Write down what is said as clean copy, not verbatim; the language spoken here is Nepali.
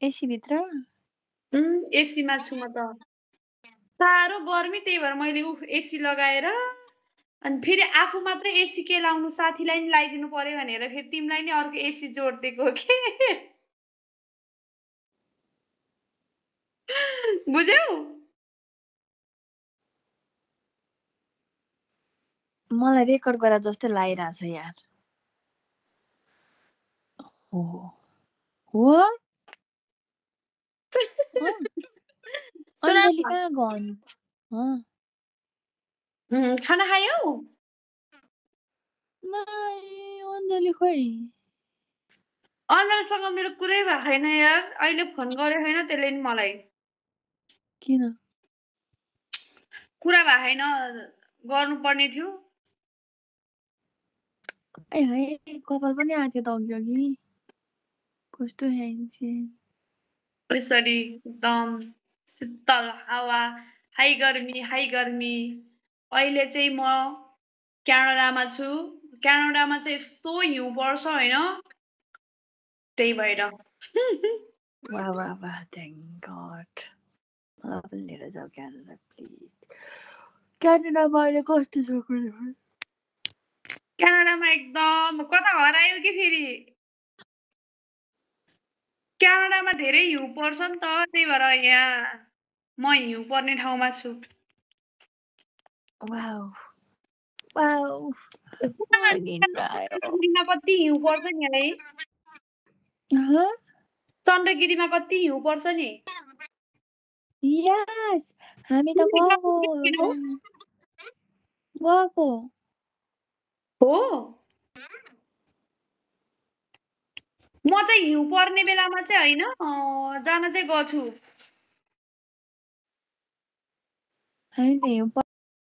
एसी भित्र? एसीमा छु म त। साह्रो गर्मी त्यही भएर मैले एसी लगाएर अनि फेरि आफू मात्रै एसी के लाउनु साथीलाई नि लगाइदिनु पर्यो भनेर फेरि तिमीलाई नि अर्को एसी जोडिदिएको के बुझ्यौ? मलाई रेकर्ड गरे जस्तै लागिरहेछ यार। हो हो सुन अञ्जली न, कहाँ गयो? खाना खायौ? नाइ अञ्जली खोइ अञ्जलीसँग मेरो कुरै भएको छैन यार। अहिले फोन गरेको छैन त्यसले नि मलाई। किन? कुरा भएको छैन, गर्नुपर्ने थियो। ए है कपाल पनि आएको थियो त अघि कस्तो ह्याङ्सी। यसरी एकदम शीतल हावा, हाई गर्मी हाई गर्मी। अहिले चाहिँ म क्यानाडामा छु। क्यानाडामा चाहिँ यस्तो हिउँ पर्छ होइन, त्यही भएर। वाह वाह वाह थ्याङ्क गड। मलाई पनि लिएर जाऊ क्यानाडा प्लिज। क्यानाडामा अहिले कस्तो छ कुरो? क्यानाडामा एकदम कता हरायो कि फेरि। क्यानाडामा धेरै हिउँ पर्छ नि त, त्यही भएर यहाँ म हिउँ पर्ने ठाउँमा छु। वाउ वाउ चन्द्रगिरीमा कति हिउँ पर्छ नि है? चन्द्रगिरीमा कति हिउँ पर्छ नि? यस हामी त गएको गएको हो म चाहिँ हिउँ पर्ने बेलामा चाहिँ होइन जान चाहिँ गएको छु। हामी त हिउँ